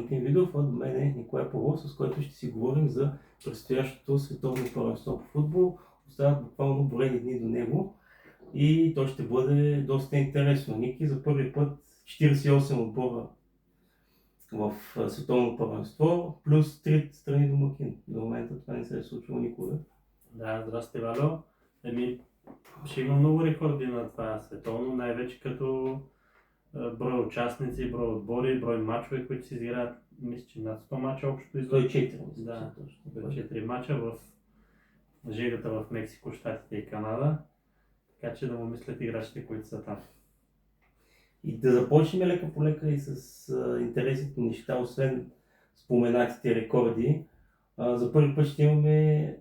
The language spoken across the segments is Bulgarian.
Видов, а до мен е Николай Павлов, с който ще си говорим за предстоящото световно първенство по футбол. Остават буквално броени дни до него и то ще бъде доста интересно. Ники, за първи път 48 отбора в световно първенство, плюс 3 страни домакин. До момента това не се е случило никога. Да, здрасти, Валю. Ще има много рекорди на това световно, най-вече като брой участници, брой отбори, брой мачове, които се изиграят. Мисля, че над 100 мача общо Той извън. 4. Да, 4 мача в жегата в Мексико, Щатите и Канада. Така че да му мислят играчите, които са там. И да започнем лека по лека и с интересните неща, освен споменатите рекорди. За първи път ще имаме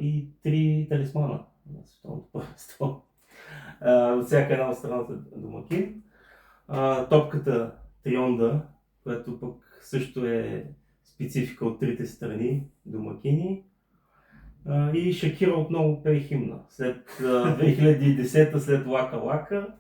и 3 талисмана на световното първенство. От всяка една от страната домакин. Топката Трионда, която пък също е специфика от трите страни домакини. И Шакира отново пее химна. След 2010 след Лака Лака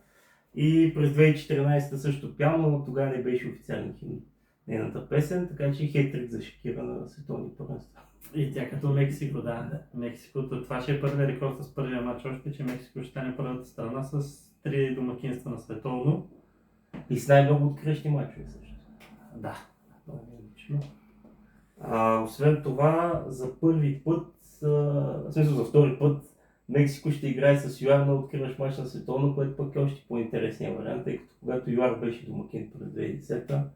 и през 2014 също пяна, но тогава не беше официален химн нейната песен, така че хетрик за Шакира на световни първенства. И тя като Мексико, да. Мексико, това ще е първият рекорд с първия матч, още че Мексико ще стане първата страна с 3 домакинства на световно. И с най-много открещи мачове също. Да. Освен това, за първи път, в смисъл за втори път, Мексико ще играе с ЮАР на откриващ мач на световно, което пък е още по-интересния вариант, тъй като когато ЮАР беше домакин през 2010-та,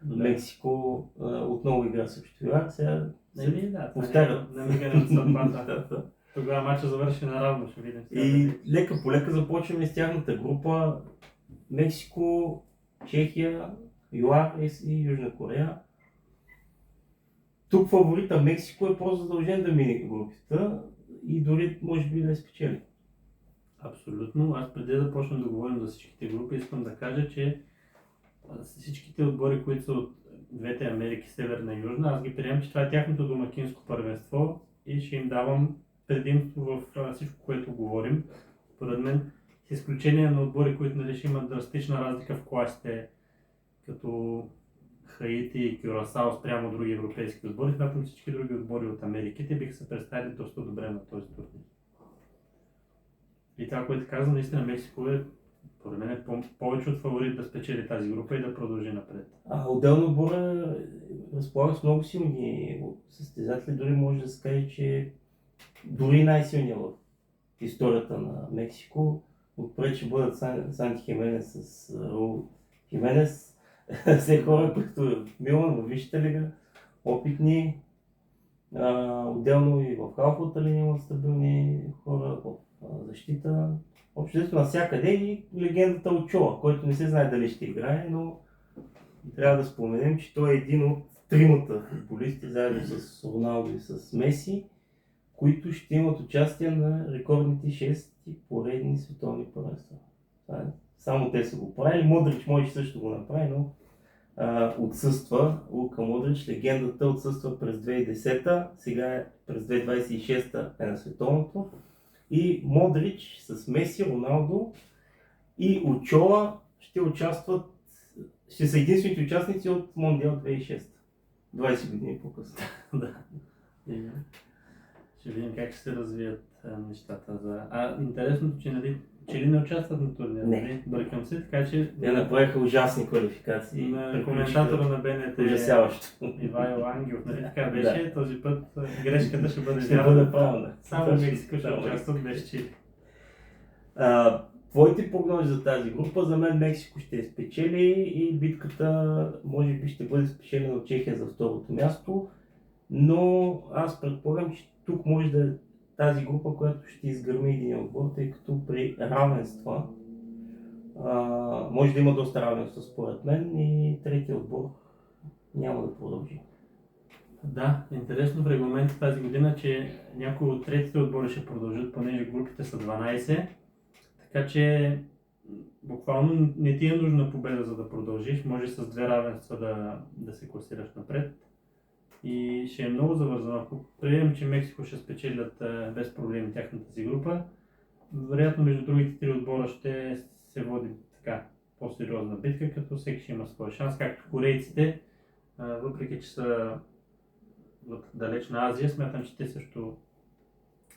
Мексико отново игра срещу ЮАР. Сега повтарят. Намигане на съдбата. Тогава матча завърши наравно, ще видим. И лека по лека започваме с тяхната група. Мексико, Чехия, ЮАР и Южна Корея. Тук фаворита Мексико е просто задължен да мине групата и дори може би да я спечели. Абсолютно. Аз преди да почнем да говорим за всичките групи, искам да кажа, че всичките отбори, които са от двете Америки, Северна и Южна, аз ги приемам, че това е тяхното домакинско първенство и ще им давам предимство в всичко, което говорим. Според мен, с изключение на отбори, които ще имат драстична разлика в класите, като Хаити и Кюрасао спрямо други европейски отбори, смятам всички други отбори от Америките биха се представили доста добре на този турнир. И това, което казвам, наистина Мексико е, поред мен, повече от фаворит да спечели тази група и да продължи напред. Отделно отбора разполага с много силни състезатели, дори може да се каже, че дори най-силният в историята на Мексико. Отпред ще бъдат Санти Хименес с Раул Хименес. Все хора, които в Милан, в Висшата лига, опитни. Отделно и в халфовата линия имат стабилни хора, в защита. Общо навсякъде и легендата Очоа, който не се знае дали ще играе, но трябва да споменем, че той е един от тримата футболисти, заедно с Роналдо и с Меси, които ще имат участие на рекордните 6 поредни световни първенства. Само те са го правили. Модрич може също го направи, но отсъства. Лука Модрич, легендата, отсъства през 2010-та, сега е през 2026-та е на световното. И Модрич с Меси, Роналдо и Очоа ще участват, ще са единствените участници от Мондиал 2006. 20 години по-късно. Да. Ще видим как ще се развият нещата. Интересното, че ли не участват на турнира? Не. Бъркам се, така че... Те направиха ужасни квалификации. На коментатора на БНТ Ивайло Ангелов, нали така беше, да. Този път грешката ще бъде правилна. Само Мексико ще участват без Чили. Твоите прогнози за тази група, за мен Мексико ще спечели и битката може би ще бъде спечелена от Чехия за второто място, но аз предполагам, че тук може да е тази група, която ще изгърми един отбор, тъй като при равенства може да има доста равенства според мен и третия отбор няма да продължи. Да, интересно в регламента тази година, че някои от третите отбори ще продължат, понеже групите са 12, така че буквално не ти е нужна победа за да продължиш, може с 2 равенства да се класираш напред. И ще е много завързано. Ако приемем, че Мексико ще спечелят без проблеми тяхната си група, вероятно между другите 3 отбора ще се води така по-сериозна битка, като всеки ще има свой шанс, както корейците въпреки че са от далечна Азия, смятам, че те също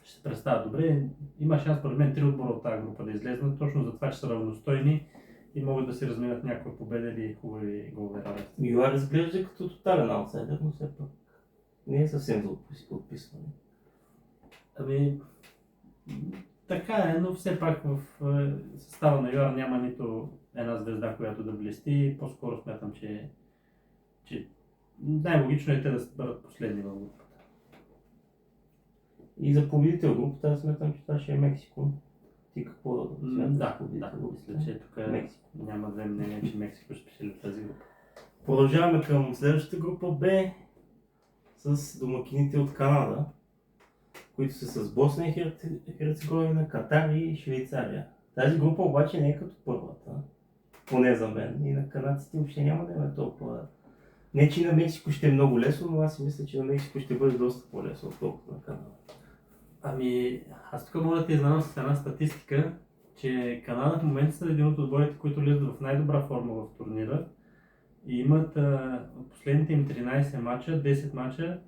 ще се представят добре. Има шанс, според мен, 3 отбора от тази група да излезнат, точно за това, че са равностойни и могат да си разминат някои победа или хубави голове равенства. ЮАР изглежда като тотален аутсайдер, но все пак не е съвсем за отписване. Ами, така е, но все пак в състава на ЮАР няма нито една звезда, която да блести. По-скоро смятам, че най-логично е те да бъдат последни в групата. И за победител групата, аз смятам, че това ще е Мексико. Ти какво смяташ? Да, победител мисля, групата? че тук Мексико. няма две мнения, че Мексико ще спечели в тази група. Продължаваме към следващата група Б с домакините от Канада, които са с Босна и Херцеговина, Катар и Швейцария. Тази група обаче не е като първата, поне за мен. И на канадците въобще няма да има толкова. Не, че на Мексико ще е много лесно, но аз си мисля, че на Мексико ще бъде доста по-лесно, отколкото на Канада. Ами, аз тук мога да ти изненадам с една статистика, че Канада в момента са един от отборите, които влизат в най-добра форма в турнира и имат последните им 13 мача, 10 мача,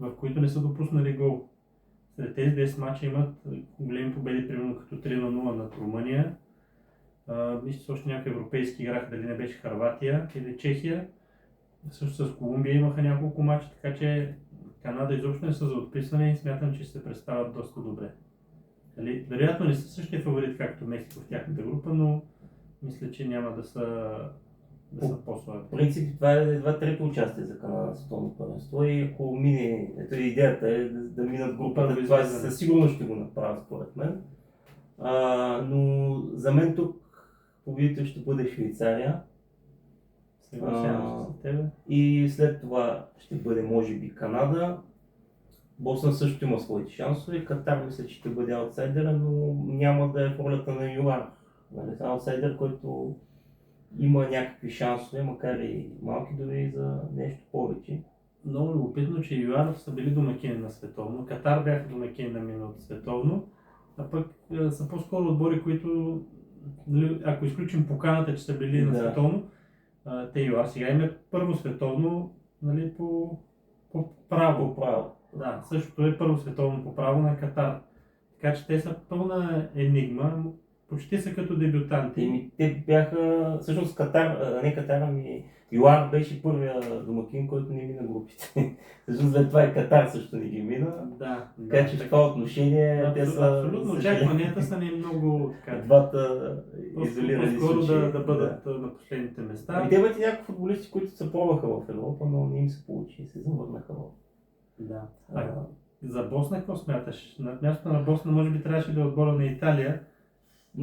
в които не са допуснали гол. След тези 10 мача имат големи победи, примерно като 3-0 над Румъния. Мисля, че още някакви европейски играха, дали не беше Хърватия или Чехия. Също с Колумбия имаха няколко мача, така че Канада изобщо не са за отписване и смятам, че се представят доста добре. Вероятно не са същия фаворит, както Мексико в тяхната група, но мисля, че няма да са по-слаби. В принцип това е едва трето участие за Канада на световно първенство и ако мине, ето идеята е да минат групата, това със сигурност ще го направят според мен. Но за мен тук победител ще бъде Швейцария. Съгласявам се с тебе. И след това ще бъде може би Канада. Босна също има своите шансове. Катар мисля, че ще бъде аутсайдера, но няма да е в ролята на ЮАР. Аутсайдер, който има някакви шансове, макар и малки дори за нещо повече. Много любопитно, че ЮАР са били домакини на световно. Катар бяха домакини на миналото световно, а пък са по-скоро отбори, които, ако изключим поканата, че са били на световно, те ЮАР сега има първо световно, нали, по право. Да, същото е първо световно по право на Катар. Така че те са пълна енигма, почти са като дебютанти. Те бяха, всъщност Катар, не Катар, ами ЮАР беше първия домакин, който не мина групите. Всъщност след това и Катар също не ги мина. Да, така че в това отношение те са... Абсолютно, очакванията са не много така. Двата изолирани по-скоро случаи. да бъдат на последните места. И те имат и някакви футболисти, които се пробваха в Европа, но не им се получи и се завърнаха в... Да. За Босна какво смяташ? На мястото на Босна може би трябваше да е отбора на Италия.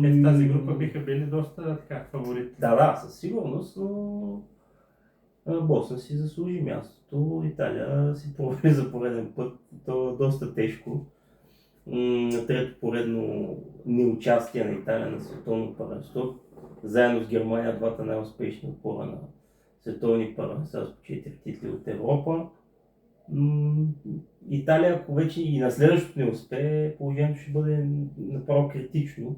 Те в тази група биха били доста така фаворити. Да, със сигурност, но Босна си заслужи мястото. Италия си провали за пореден път, то е доста тежко. Трето поредно неучастие на Италия на световно първенство. Заедно с Германия, двата най-успешни отбора на световни първенства с по 4 титли от Европа. Италия, ако вече и на следващото не успее, положението ще бъде направо критично.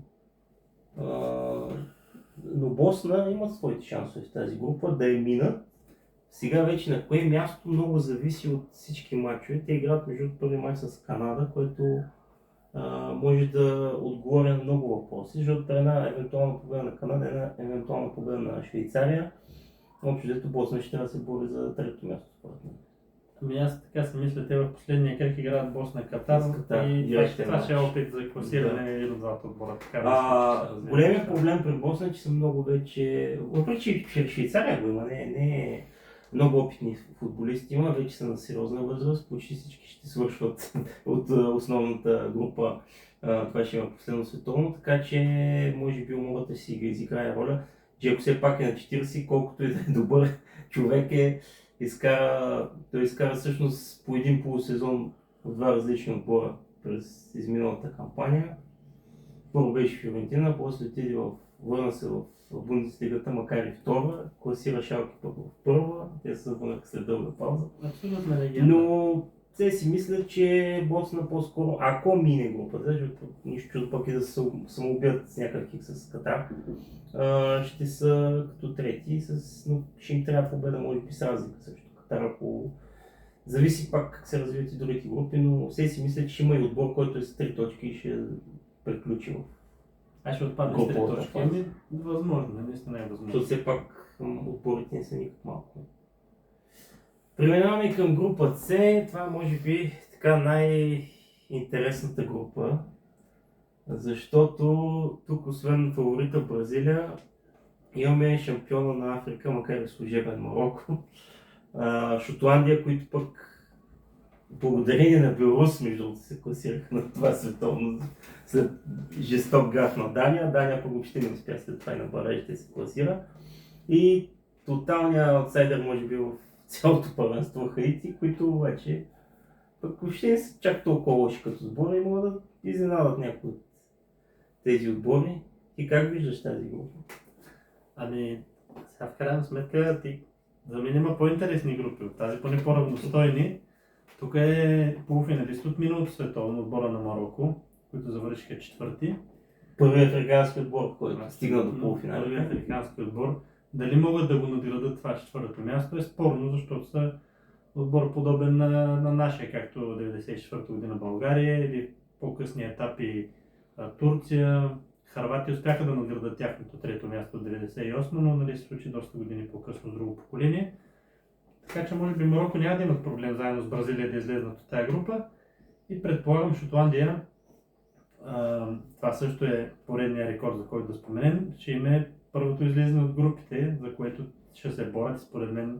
Но Босна имат своите шансове в тази група да я минат. Сега вече на кое място много зависи от всички мачове. Те играят между първи мач с Канада, който може да отговори на много въпроси, защото една евентуална победа на Канада, една евентуална победа на Швейцария, общо взето Босна ще трябва да се бори за трето място според мен. Ами аз така си мисля, те в последния кръг играят Босна-Катар и това ще е опит за класиране на двата отбора. Големият проблем при Босна е, че са много вече, въпреки че Швейцария го има, не много опитни футболисти има, вече са на сериозна възраст, почти всички ще свършват от основната група, това ще има последно световно, така че може би умовата си изиграе роля. Джеко все пак е на 40, колкото и да е добър човек той изкара всъщност по един полусезон в два различни отбора през изминалата кампания. Първо беше Фиорентина, после върна се в Бундеслигата, макар и втора, класира Шалке пък в първа, те се върнаха след дълга пауза. Абсолютно легенда. Но те си мислят, че Босна по-скоро, ако мине групата, защото нищо чудо пък и да се самоубият с някакъв хик с Катар, ще са като трети, но ще им трябва победа, може би с разлика също. Шахтар, ако зависи пак как се развиват и другите групи, но все си мисля, че ще има и отбор, който е с 3 точки и ще приключи в Аз ще отпадне с 3 точки. Възможно, наистина е възможно. Защото все пак отборите не са никак малко. Преминаваме към група С. Това е може би така най-интересната група, защото тук освен фаворита Бразилия, имаме шампиона на Африка, макар и служебен Мароко, Шотландия, които пък благодарение на Беларус, между другото, се класираха на това световно след жесток гаф на Дания. Дания пък въобще не успя след това и на барежите се класира. И тоталният аутсайдер може би в цялото първенство Хаити, които обаче пък въобще не са чак толкова лоши като сбора и могат да изненадат някои от тези отбори. И как виждаш тази група? Ами, сега в крайна сметка за мен има по-интересни групи от тази, поне по-равностойни. Тук е полуфиналист от миналото световно, отбора на Мароко, които завършиха четвърти. Първият африкански отбор, който стигна до полуфинал. Първият африкански отбор. Дали могат да го надградат това четвърто място е спорно, защото са отбор подобен на нашия, както 1994 година България или по-късни етапи Турция. Хърватия успяха да надградат тяхното трето място от 98, но нали, се случи доста години по-късно с друго поколение. Така че може би Мароко няма да имат проблем заедно с Бразилия да излезнат от тази група. И предполагам Шотландия, това също е поредния рекорд, за който да споменем, че им е първото излизане от групите, за което ще се борят, според мен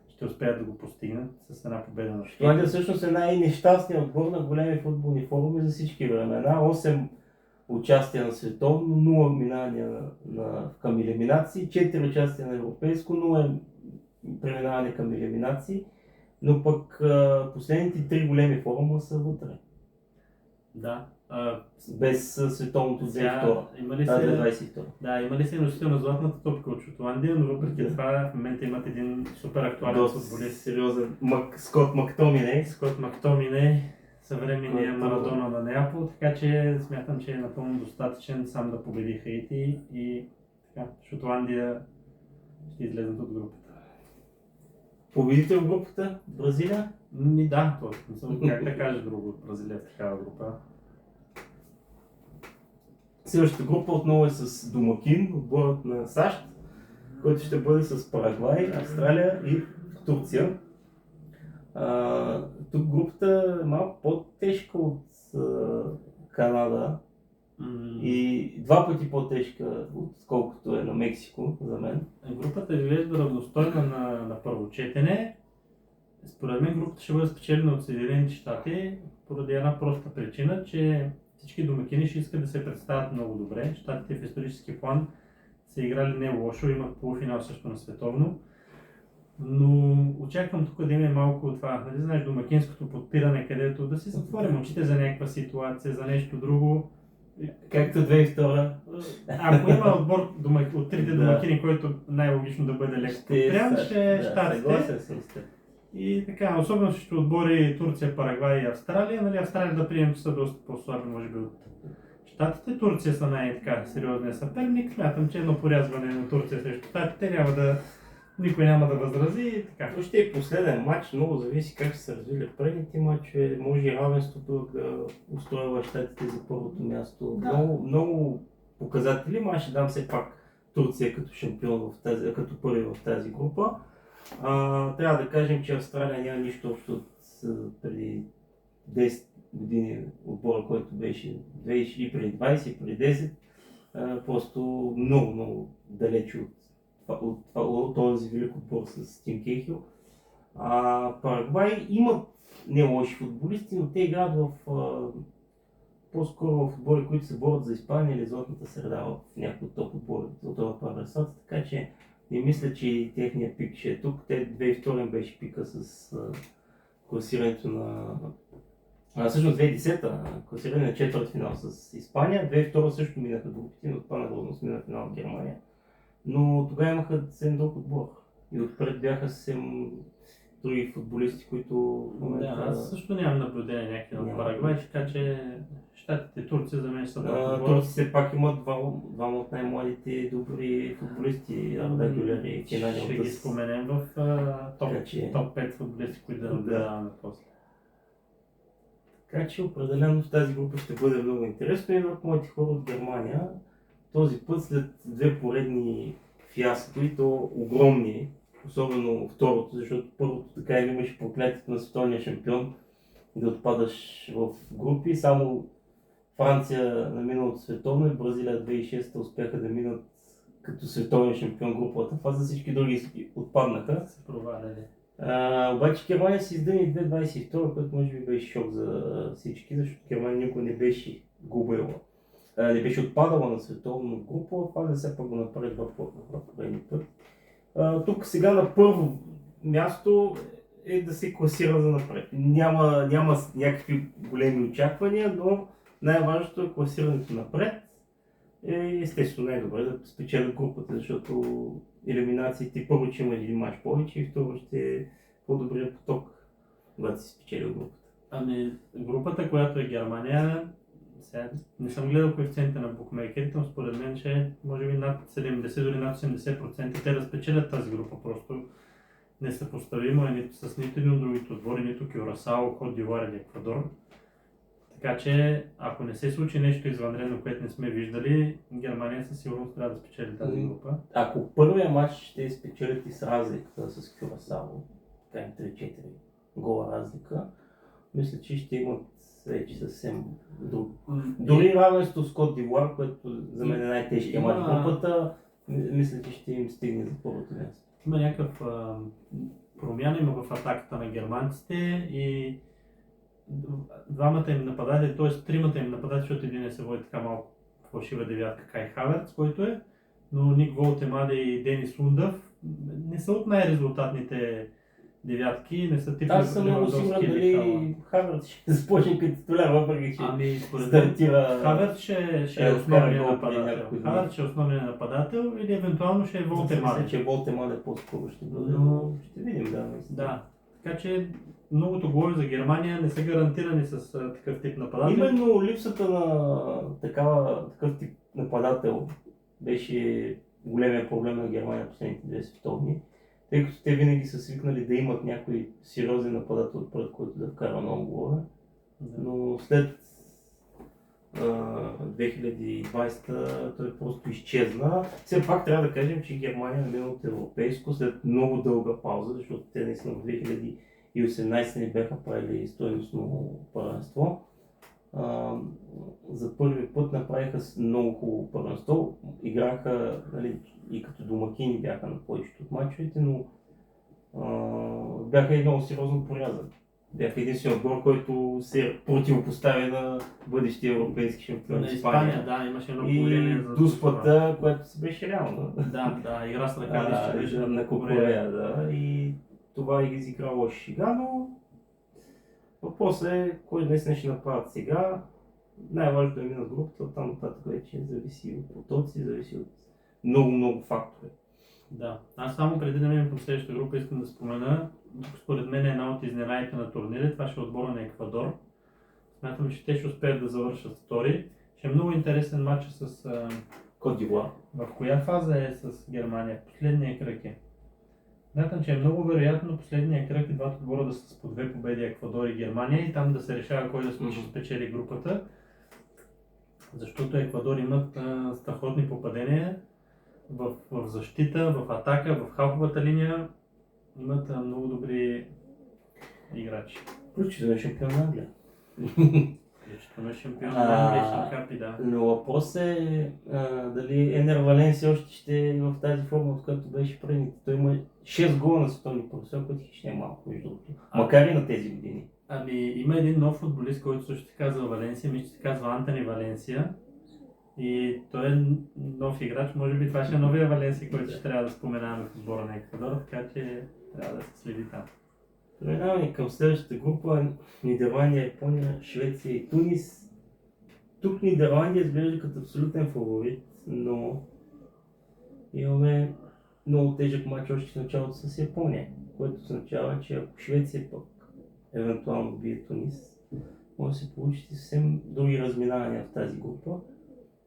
ще успеят да го постигнат с една победа на Шотландия всъщност е най-нещастният отбор на големи футболни форуми за всички времена. 8 участия на световно, 0 минавания към елиминации, 4 участия на европейско, 0 преминаване към елиминации, но пък последните 3 големи форума са вътре. Да. Без световното 2022. Да, има ли се носител на златната топка от Шотландия, но въпреки това в момента имат един супер актуален футболист. Сериозен Скот Мактоминей. Скот Мактоминей, съвременния Марадона на Неапол, така че смятам, че е напълно достатъчен сам да победи Хаити и така, Шотландия ще излезнат от групата. Победител в групата? Бразилия? Да, как да кажа друго от Бразилия в такава група. Следващата група отново е с домакин, отборът на САЩ, който ще бъде с Парагвай, Австралия и Турция. Тук групата е малко по-тежка от Канада и 2 пъти по-тежка, отколкото е на Мексико за мен. Групата изглежда равностойна на първо четене. Според мен групата ще бъде спечелена от Съединените щати поради една проста причина, че всички домакини ще искат да се представят много добре. Щатите в исторически план са играли не лошо, имат полуфинал също на световно. Но очаквам тук да има малко от това, нали знаеш, домакинското подпиране, където да си затворим очите за някаква ситуация, за нещо друго. Както 2002. Ако има отбор от трите домакини, който най-логично да бъде леко подпрян, ще е Щатите. И така, особено срещу отбори Турция, Парагвай и Австралия. Нали, Австралия да приемем, че са доста по-слаби, може би, от Щатите. Турция са най-така сериозният съперник. Смятам, че едно порязване на Турция срещу Щатите никой няма да възрази и така. Ще е последен матч, много зависи как се развили предните матчове. Може и равенството да устроява Щатите за първото място. Да. Много показатели, но аз ще дам все пак Турция като шампион като първи в тази група. Трябва да кажем, че Австралия няма нищо общо от преди 10 години отбора, който беше и преди 20, и преди 10. Просто много далече от този велик отбор с Тим Кейхил. Парагвай имат не лоши футболисти, но те играят по-скоро в отбори, които се борят за Испания или златната среда в някои от топ отборите от това първенство, така че не мисля, че техният пик ще е тук. 2002 беше пика с класирането на... всъщност 2010-та класиране на четвъртфинал с Испания. 2002 също минаха групите, но отпаднаха относно мина финал в Германия. Но тогава имаха съвсем друг отбор. И отпред бяха съвсем други футболисти, които в момента... Да, аз също нямам наблюдение някакви на Парагвай, така че Щатите, Турция за мен ще са доста добър. Турци все пак имат двама от най-младите добри футболисти, Арда Гюлер и Кенан Ще ги споменем в топ 5 футболисти, които да наблюдаваме после. Така че определено в тази група ще бъде много интересно. И в моите хора от Германия този път след две поредни фиаско и то огромни, особено второто, защото първото така или имаше проклятието на световния шампион да отпадаш в групи. Само Франция на миналото световно и Бразилия 2006 успяха да минат като световен шампион груповата фаза, всички други отпаднаха. Се проваляли. Обаче Германия си издъни 2022, което може би беше шок за всички, защото Германия никога не беше губила. Не беше отпадала на световно групова фаза, все пак го направи два поредни път. Тук сега на първо място е да се класира за напред. Няма някакви големи очаквания, но най-важното е класирането напред. Естествено най-добре да спечелят групата, защото елиминациите първо, че има един мач повече и второ ще е по-добрият поток, когато си спечелил групата. Ами групата, която е Германия, сега не съм гледал коефициента на букмейкерите, но според мен ще е може би над 70, дори над 80% те да спечелят тази група. Просто несъпоставимо е с нито един от другите отбори, нито Кюрасао, Кот д'Ивуар или Еквадор. Така че, ако не се случи нещо извънредно, което не сме виждали, Германия със сигурност трябва да спечели тази група. Ако първия матч ще спечелят и с разлика с Кюрасао, така 3-4 гола разлика, мисля, че ще имат вече съвсем друг. Дори равенство с Кот д'Ивуар, което за мен е най-тежкият мач в групата, мисля, че ще им стигне за първото място. Има някакъв промяна има в атаката на германците и двамата им нападатели, т.е. тримата им нападатели, защото един се води така малко фалшива девятка, Кай Хаверц, който е, но Ник Волтемаде и Денис Ундъв не са от най-резултатните девятки, не са типа. Аз съм много сигурен дали Хаверц ще започне като титуляр, въпреки че стартира. Хаверц ще е основният нападател. Хаверц ще е основният нападател или евентуално ще е Волтемаде. Мисля, че Волтемаде по-скоро ще бъде, но ще видим, да. Да, така че многото голове за Германия не са гарантирани с такъв тип нападател. Именно липсата на такъв тип нападател беше големия проблем на Германия последните две световни, тъй като те винаги са свикнали да имат някой сериозен нападател отпред, който да вкара много голове. Но след 2020 той просто изчезна. Все пак трябва да кажем, че Германия е миналото европейско след много дълга пауза, защото те наистина в 2018 не бяха правили стойностно първенство. За първи път направиха много хубаво първенство. Играха, нали, и като домакини бяха на повечето от мачовете, но бяха и много сериозно порязани. Бяха единствен отбор, който се противопостави на бъдещия европейски шампион на Испания. Да, имаше едно положение за Дуспата, което се беше реално. Да, игра с ръка беше на Корея, да. И това изигра лоша шега, но въпросът е кой днес ще направят сега. Най-важното е минат групата, оттам нататък вече зависи от потоци, зависи от много фактори. Да, аз само преди да минем по следващата група искам да спомена, според мен е една от изненадите на турнира, това ще е отбора на Еквадор. Смятам, че те ще успеят да завършат втори. Ще е много интересен матч с Кот д'Ивуар. В коя фаза е с Германия? Последния кръг е. Смятам, че е много вероятно последния кръг и двата отбора да са с по две победи Еквадор и Германия и там да се решава кой да спечели групата. Защото Еквадор имат страхотни попадения в защита, в атака, в халфовата линия. Имат много добри играчи. Включително шампион на Англия. Включително шампион на Англия, Капи, да. Но въпрос е дали Енер Валенсия още ще е в тази форма, в която беше преди. Той има 6 гола на световни първенства, което хищ не е малко, между другото. Макар и на тези години. Ами има един нов футболист, който също се казва Валенсия, мисля, че се казва Антони Валенсия. И той е нов играч, може би това ще е новия Валенсия, който ще трябва да споменаваме в отбора на Еквадор, така че трябва да се следи там. Преминаваме към следващата група: Нидерландия, Япония, Швеция и Тунис. Тук Нидерландия изглежда като абсолютен фаворит, но имаме много тежък матч още в началото с Япония, което означава, че ако Швеция пък евентуално бие Тунис, може да се получат и съвсем други разминавания в тази група.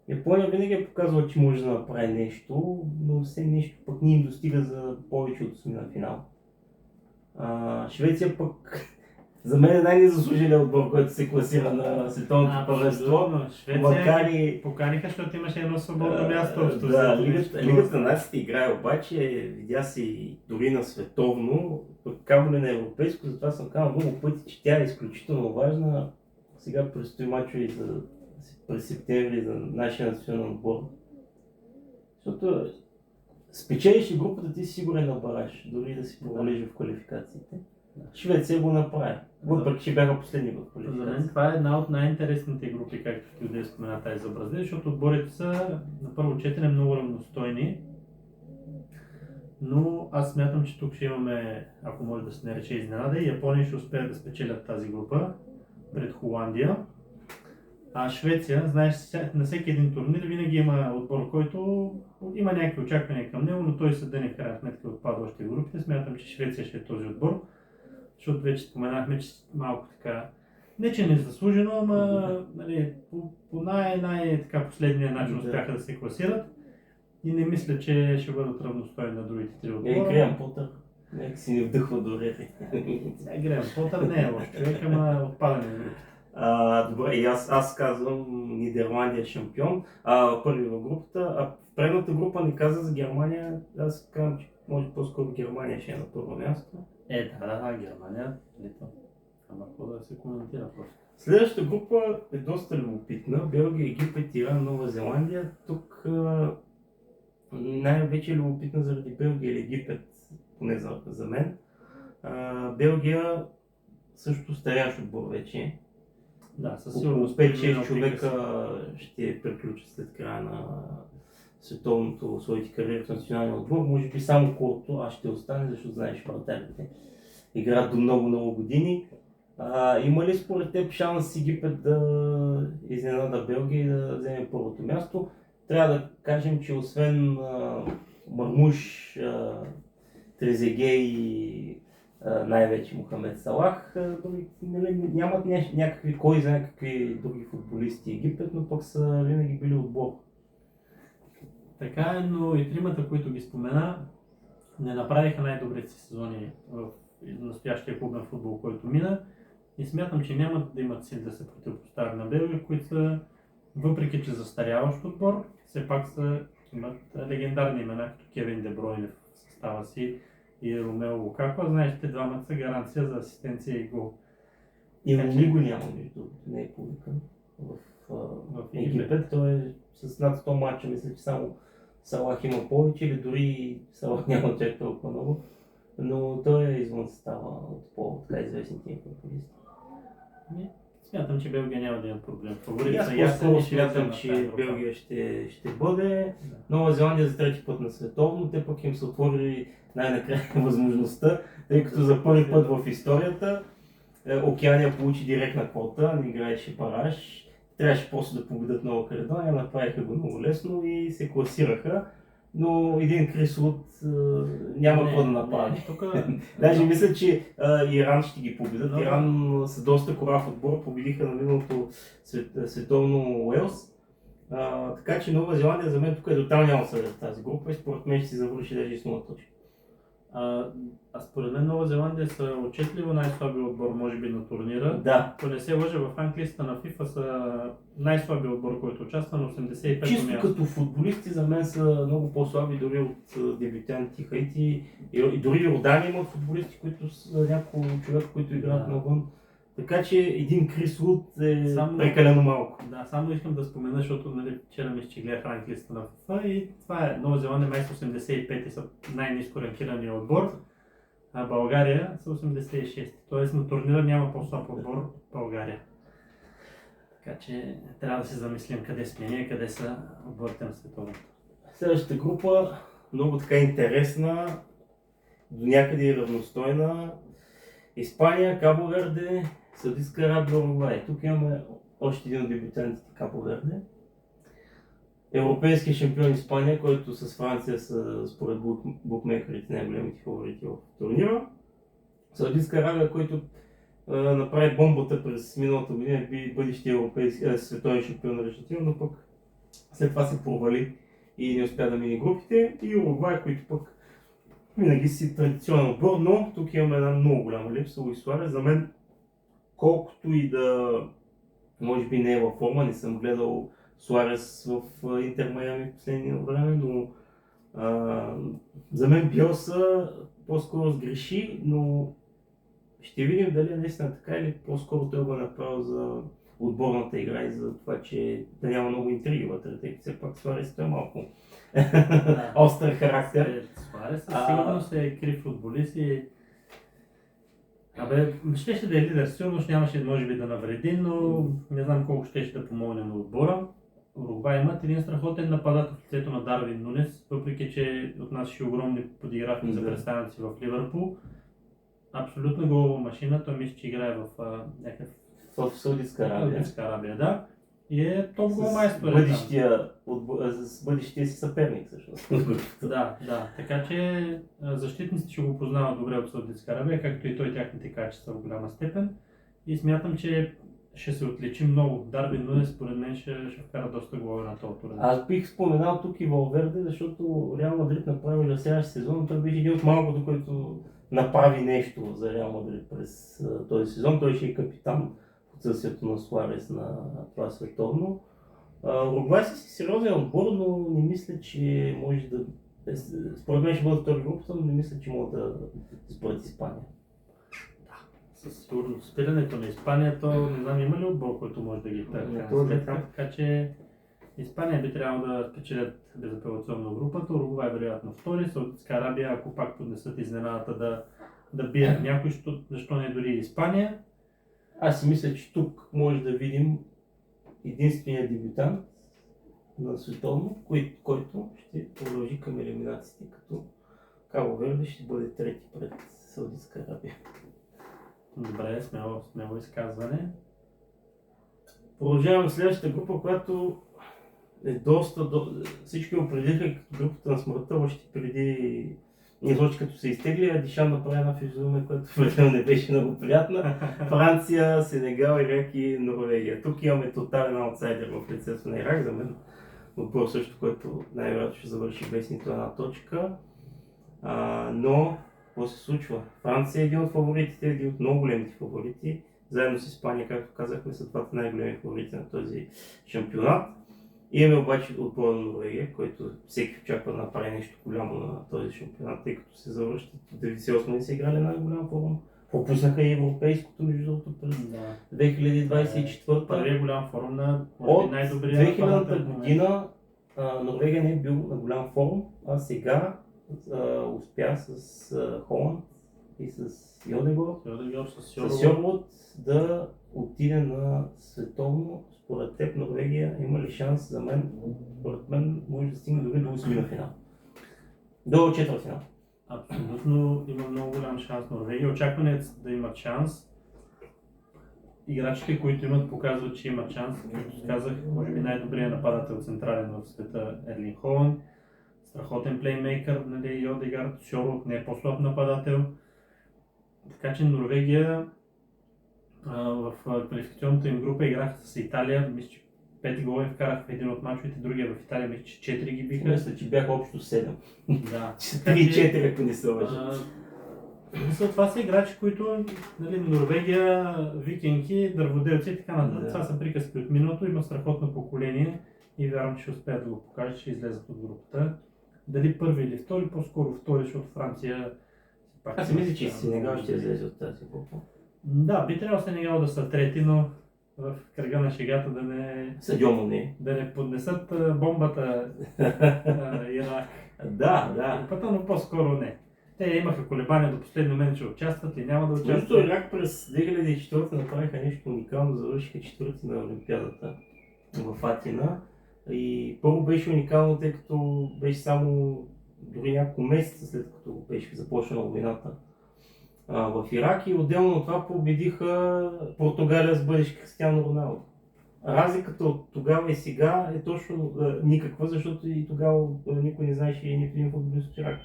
Япония винаги е показвала, че може да направи нещо, но все нещо пък не им достига за повече от 8 финал. Швеция пък за мен е най-незаслуженият отбор, който се класира на световното първенство. Швеция поканиха, защото имаше едно свободно място. Да, Лигата на нациите играе, обаче видя се дори на световно, пък камо ли на европейско, затова съм казал много пъти, че тя е изключително важна. Сега предстои мачове през септември за нашия национален отбор. Защото спечелиш и групата, ти си сигурен на бараж, дори да си провалиш в квалификациите. Швеция го направи, въпреки че бяха последни в квалификацията. За мен това е една от най-интересните групи, както ти отдел спомена тази за Бразилия, защото отборите са на първо четене много равностойни. Но аз смятам, че тук ще имаме, ако може да се нарече изненада, и Япония ще успеят да спечелят тази група пред Холандия. А Швеция, знаеш, на всеки един турнир винаги има отбор, който има някакви очаквания към него, но той съден в крайна сметка отпада още в групите. Смятам, че Швеция ще е този отбор, защото вече споменахме, че малко така, не че незаслужено, ама нали, по най-така последния начин успяха да се класират и не мисля, че ще бъдат равностойни на другите три отбора. Греъм Потър, нека си не вдъхва дори. Греъм Потър не е лош човек, ама отпадане на групите. Добре, и аз казвам Нидерландия шампион, първи в групата, а в предната група не каза за Германия, аз казвам, че може по-скоро Германия ще е на първо място. Да, Германия, ама какво да се коментира просто. Следващата група е доста любопитна, Белгия, Египет, Иран, Нова Зеландия. Тук най-вече е любопитна заради Белгия или Египет, поне за мен. Белгия също старящ отбор вече. Да, със сигурност 5-6 човека ще приключат след края на световното своите кариери в националния отбор. Може би само Корто, аз ще остане, защото знаеш вратарите играят до много години. Има ли според теб шанс Египет да изненада Белгия и да вземе първото място? Трябва да кажем, че освен Мармуш, Трезеге и най-вече Мохамед Салах, нямат някакви, кой знае какви други футболисти Египет, но пък са винаги били отбор. Така е, но и тримата, които ги спомена, не направиха най-добрите си сезони в настоящия клубен футбол, който мина. И смятам, че нямат да имат сили да се противопоставят на Белгия, които са, въпреки че застаряващ отбор, все пак имат легендарни имена, като Кевин Де Бройне в състава си и Ромео Лукако. Знаеш, те двамата са гаранция за асистенция и гол. И Роми го няма, между другото, не е публикан в Египет. Той е с над 100 мача, мисля, че само Салах има повече или дори Салах няма чак толкова много. Но той е извън състава от по-така известните футболисти. Смятам, че Белгия няма да има проблем. Аз по-скоро смятам, че Белгия ще бъде. Нова Зеландия за трети път на световно. Те пък им са отворили най-накрая възможността, тъй като за първи път в историята Океания получи директна квота, не играеше бараж. Трябваше просто да победят Нова Каледония, направиха го много лесно и се класираха. Но един Крис Луд няма какво да направи. Даже мисля, че Иран ще ги победят. Иран са доста корав отбор, победиха на миналото световно Уелс. Така че Нова Зеландия за мен тук е тоталния аутсайдер в тази група и според мен ще си завърши даже с 0 точки. Според мен Нова Зеландия са отчетливо най-слабият отбор, може би, на турнира. Да. Ако не се лъжа, в ранглистата на FIFA са най-слабият отбор, който участва на 85-то място. Чисто като футболисти за мен са много по-слаби дори от дебютанти Хаити. И дори Йордания имат футболисти, които са няколко човека, които играят навън. Така че един Крис Луд е прекалено малко. Да, само искам да спомена, защото вчера мисля, че гледах ранглистата на FIFA и това е Нова Зеландия май са 85 и са най-ниско ранкирания отбор, а България са 86. Тоест на турнира няма по-слаб отбор от България. Така че трябва да се замислим къде сме ние, къде са отборите на световното. Следващата група, много така интересна, до някъде и равностойна. Испания, Кабо Верде, Саудитска Арабия, Уругвай. Тук имаме още един от дебютантите Кабо Верде. Европейския шампион Испания, който с Франция са според букмекерите най-големите фаворити в турнира. Саудитска Арабия, който направи бомбата през миналата година, би бъдещия европейски световен шампион на Аржентина, но пък след това се провали и не успя да мине групите. И Уругвай, които пък винаги си традиционен отбор, но тук имаме една много голяма липса. Луис Суарес, за мен, колкото и да може би не е във форма, не съм гледал Суарес в Интер Майами в последния време, но за мен Биелса по-скоро сгреши, но ще видим дали е наистина така или по-скоро той го е направил за отборната игра и за това, че да няма много интриги вътре, тъй като все пак Суарес е малко остър характер. Суарес със сигурност е крив футболист и щеше да е лидер, сигурно нямаше може би да навреди, но не знам колко щеше да помогне на отбора. Уругвай имат един страхотен нападател в лицето на Дарвин Нунес, въпреки че отнасяше огромни подигравки за представянето си в Ливърпул. Абсолютно голова машина, той мисля, че играе в някакъв В Саудитска Арабия, да. И е топ гол майстор. С бъдещия си съперник всъщност. Да. Така че защитниците ще го познават добре от Саудитска Арабия, както и той тяхните качества в голяма степен. И смятам, че ще се отличи много. Дарвин Нунес според мен ще вкара доста голове на този турнир. Аз бих споменал тук и Валверде, защото Реал Мадрид направи ужасяващ сезон. Той беше един от малкото, който направи нещо за Реал Мадрид през този сезон. Той ще е капитан в отсъствието на Суарес на това световно. Уругвай си сериозен отбор, но не мисля, че може да... Според мен ще бъдат втори групата, но не мисля, че могат да според Испания. Със сигурност. Спирането на Испания, то не знам има ли отбор, който може да ги търка. Така че Испания би трябвало да спечелят безапелационно групата, Уругвай вероятно втори, Саудитска Арабия, ако пак поднесат изненадата да бият някой, защо не дори Испания. Аз си мисля, че тук може да видим единствения дебютант на световно, който ще продължи към елиминациите, като Кабо Верде ще бъде трети пред Саудитска Арабия. Добре, смело изказване. Продължаваме следващата група, която е доста... Всички определиха като групата на смъртта, още преди излъчи като се изтегли, а Дишан направи една физиономия, която определено не беше много приятна. Франция, Сенегал, Ирак и Норвегия. Тук имаме тотален аутсайдер в лицето на Ирак, за мен. Отбор също, който най-вероятно ще завърши без нито една точка. Но какво се случва? Франция е един от фаворитите, един от много големите фаворити. Заедно с Испания, както казахме, са двата най-големи фаворити на този шампионат. Имаме обаче отбора на Норвегия, който всеки очаква да направи нещо голямо на този шампионат, тъй като се завръщат от 98 не са играли най-голям форум. Пропуснаха и европейското, между другото, през 2024. Първият голям форум на от най-добрия 2000-та година Норвегия не е бил на голям форум, а сега успя с Холанд и с Йодегор, с Йоргот да отиде на световно. Според теб Норвегия има ли шанс? За мен, според мен, може да стигне дори до 8 финал. До четвъртфинал. Абсолютно има много голям шанс Норвегия. Очакването да имат шанс. Играчите, които имат, показват, че имат шанс. Както казах, може би най-добрият нападател централен в света Ерлинг Холанд. Страхотен плеймейкър, нали, Йодегард, Сьорлот не е по-слаб нападател. Така че Норвегия в квалификационната им група играха с Италия. Мисля, че 5 гола вкараха в един от мачовете, другия в Италия мисля, че 4 ги биха. Мисля, че бяха общо 7. Да. 3-4, ако не се лъжат. Това са играчи, които нали, Норвегия, викинги, дърводелци и така нататък. Това са приказки от миналото, има страхотно поколение и вярвам, че ще успеят да го покажат, ще излезат от групата. Дали първи или втори, по-скоро втори, защото Франция... Аз си мисля, че Сенегал ще излезе от тази група. Да, би трябвало Сенегал да са трети, но в кръга на шегата да не поднесат бомбата Ирак. Да. Пътя, но по-скоро не. Те имаха колебания до последния момент, че участват и няма да участват. Защото Ирак през 2004 направиха нещо уникално, завършиха четвърти на Олимпиадата в Атина. И първо беше уникално, тъй като беше само дори няколко месеца след като беше започнала войната в Ирак и отделно от това победиха Португалия с бъдещ Кристиано Роналдо. Разликата от тогава и сега е точно никаква, защото и тогава никой не знаеше нито един футболист от Ирак.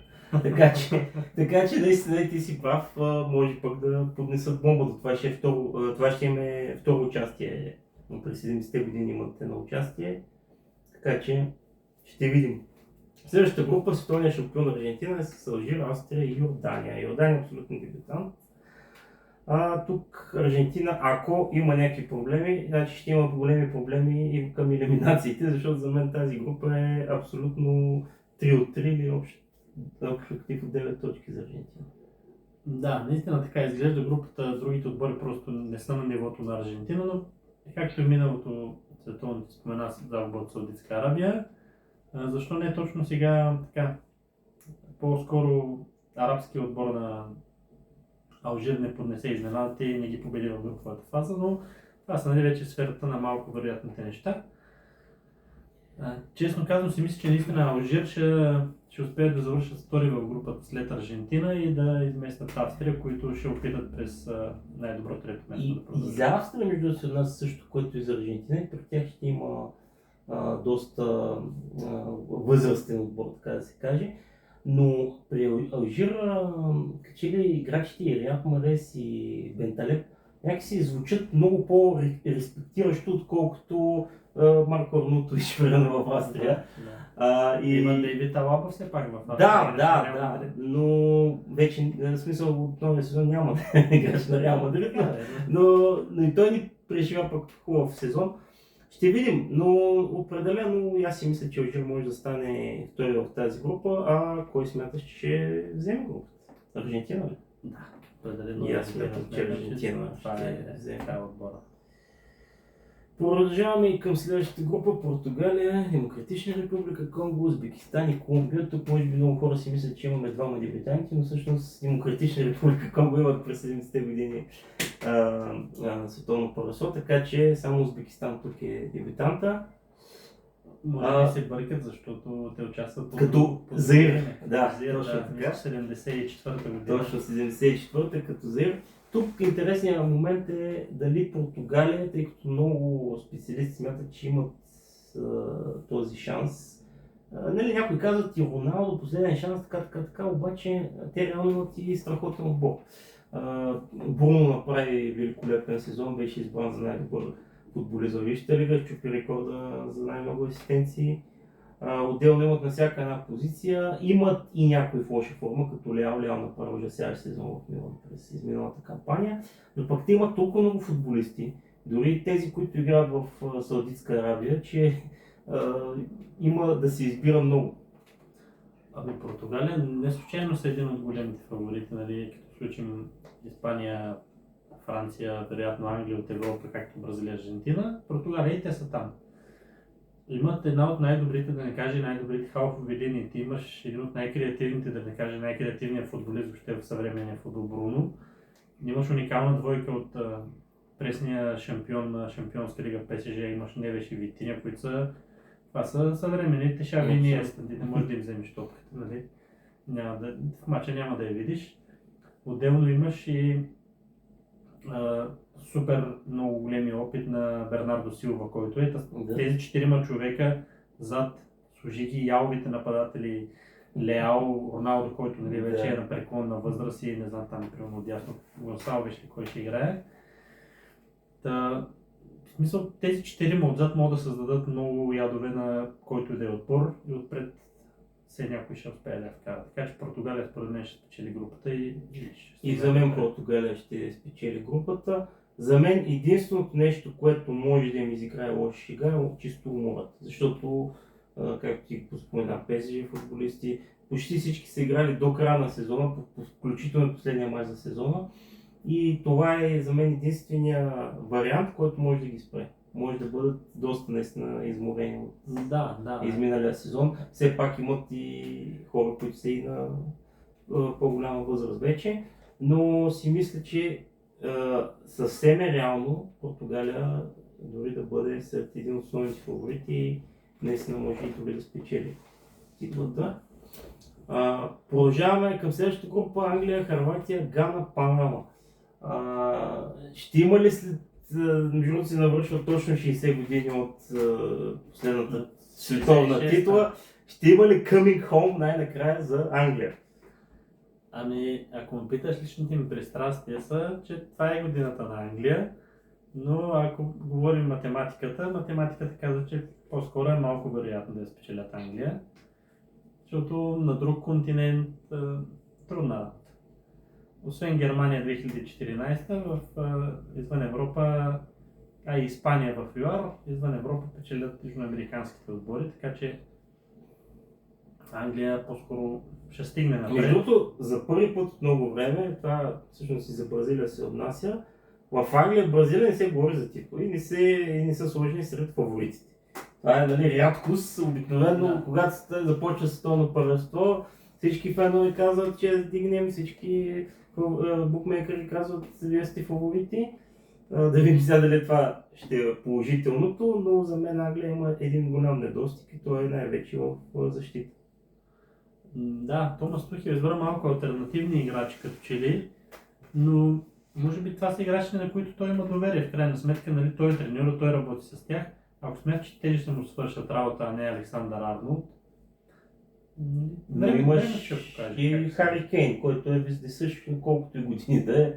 Така че наистина ти си прав, може пък да поднесат бомбата. Това ще има второ участие. През 70-те години имат едно участие. Така че ще видим. Следващата група, световния шампион Аржентина е с Алжир, Австрия и Йордания. Йордания е абсолютно дебютант. Тук Аржентина, ако има някакви проблеми, значи ще има големи проблеми и към елиминациите, защото за мен тази група е абсолютно 3 от 3 или общо актив от 9 точки за Аржентина. Да, наистина така изглежда групата, другите отбори просто не са на нивото на Аржентина, но както и миналото световно ти спомена загуба от Саудитска Арабия, защо не точно сега така, по-скоро арабският отбор на Алжир не поднесе изненадата и не ги победи в груповата фаза, но това са нали вече сферата на малко вероятните неща. Честно казвам си мисля, че наистина Алжир ще успеят да завършат втори в групата след Аржентина и да изместят Австрия, които ще опитат през най-доброто трето място да И продължат. за Австрия между се отнася също, което и за Аржентина, и при тях ще има доста възрастен отбор, така да се каже. Но при Алжир, качели играчите и Рияд Марес и Бенталеп някакси звучат много по-респектиращо, отколкото Марко Арнутович в Австрия. Има Дейвид Алаба все пак в Австрия. Да, но вече, в смисъл, от новия сезон няма да играч на Реал Мадрид, но и той ни преживя пък хубав сезон. Ще видим, но определено аз си мисля, че Алжир може да стане втори в тази група, а кой смяташ, че ще вземе групата? Аржентина ли? Да, определено. И аз смятам, че Аржентина това ще вземе отбора. Продължаваме и към следващата група: Португалия, Демократична република Конго, Узбекистан и Колумбия. Тук може би много хора си мислят, че имаме двама дебютанти, но всъщност Демократична република Конго имат през 70-те години световно първенство, така че само Узбекистан тук е дебютанта. Може би се бъркат, защото те участват като Заир. Да, точно така. 74-та година. Точно 74-та като Заир. Тук интересният момент е дали Португалия, тъй като много специалисти смятат, че имат този шанс. Нали, някои казват и Роналдо, последен шанс, така, обаче те реално имат и страхотен отбор. Бруно направи великолепен сезон, беше избран за най-добър футболист във Висшата лига, чупи рекорда за най-много асистенции. Отделно имат на всяка една позиция, имат и някои в лоша форма, като Леал направи ужасяващ сезон в Милан през изминалата кампания, но пък те имат толкова много футболисти, дори тези, които играят в Саудитска Арабия, че има да се избира много. Ами Португалия не случайно са един от големите фаворити, нали, като включим Испания, Франция, вероятно Англия от Европа, както Бразилия, Аржентина. Португалия и те са там. Имат една от най-добрите, да не кажа най-добрите халфови линии. Ти имаш един от най-креативните, да не кажа най-креативният футболист въобще в съвременния футбол Бруно. Имаш уникална двойка от пресния шампион на Шампионска лига ПСЖ, имаш Невеш и Витиня, които това са съвременните Шави и Иниеста. Не можеш да им вземеш топката, нали? В мача няма да я видиш. Отделно имаш и супер много големи опит на Бернардо Силва, който е тези 4 човека зад, служи ги яловите нападатели, Леал, Роналдо, който нали, вече е на преклонна възраст и не знам там примерно дясно Гонсалвеш кой ще играе. В смисъл тези 4 отзад могат да създадат много ядове на който и да е отбор и отпред все някой ще успее да я вкара. Така че Португалия според мен ще спечели групата и за мен Португалия ще спечели групата. За мен единственото нещо, което може да им изиграе лоша шега е чисто уморът. Защото, както ти спомена, ПСЖ футболисти, почти всички са играли до края на сезона, включително последния мач за сезона. И това е за мен единствения вариант, който може да ги спре. Може да бъдат доста наистина изморени от изминалия сезон. Все пак имат и хора, които са и на по-голяма възраст вече. Но си мисля, че съвсем е реално Португалия дори да бъде сред един от основните фаворити и наистина може и дори да спечели титлата. Продължаваме към следващата група: Англия, Хърватия, Гана, Панама. Ще има ли след между другото се навършва точно 60 години от последната световна титла, ще има ли coming home най-накрая за Англия? Ами, ако ме питаш, личните ми пристрастия са, че това е годината на Англия, но ако говорим математиката казва, че по-скоро е малко вероятно да я спечелят Англия, защото на друг континент трудна работа. Освен Германия 2014, извън Европа, и Испания в ЮАР, извън Европа печелят южноамериканските отбори, така че Англия по-скоро ще стигне напред. Между другото, за първи път от много време, това всъщност и за Бразилия се отнася, в Англия Бразилия не се говори за титли и не са сложени сред фаворитите. Това е рядкост, обикновено, когато започва световно първенство, всички фенове казват, че дигнем, всички букмейкери казват, вие сте фаворити. Да видим сега дали това ще е положителното, но за мен Англия има един голям недостиг и той е най-вече в защита. Да, Томас Тухел избра малко алтернативни играчи като че ли, но може би това са играчи, на които той има доверие. В крайна сметка, нали, той е треньор, той работи с тях. Ако смяташ, че те ще му свършат работа, а не Александър Арнолд, Но имаш и Хари Кейн, който е вездесъщ, колкото и години да е.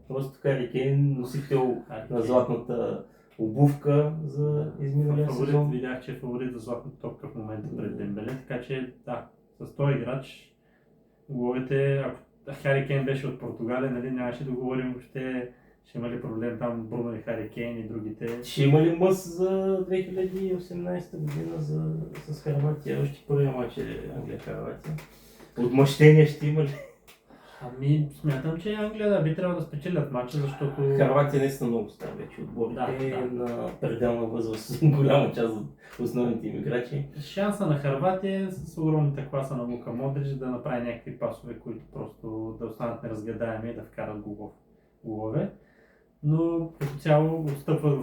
Просто Хари Кейн, носител на златната обувка за изминалия сезон. Видях, че е фаворит за златната топка в момента пред Дембеле, така че да, с този играч головете, ако Хари Кейн беше от Португалия, нали, нямаше да говорим въобще, ще има ли проблем там Бруно и Хари Кейн и другите. Ще има ли мъс за 2018 година с Харватия? Още първия матч е Англия-Харватия. Отмъщение ще има ли? Ами, смятам, че Англия би трябвало да спечелят матча, защото... Харватия наистина много стар вече отбор. Те на пределна възраст, голяма част от основните им играчи. Шанса на Харватия е с огромната класа на Лука Модрич да направи някакви пасове, които просто да останат неразгадаеми и да вкарат голове. Но като цяло отстъпват в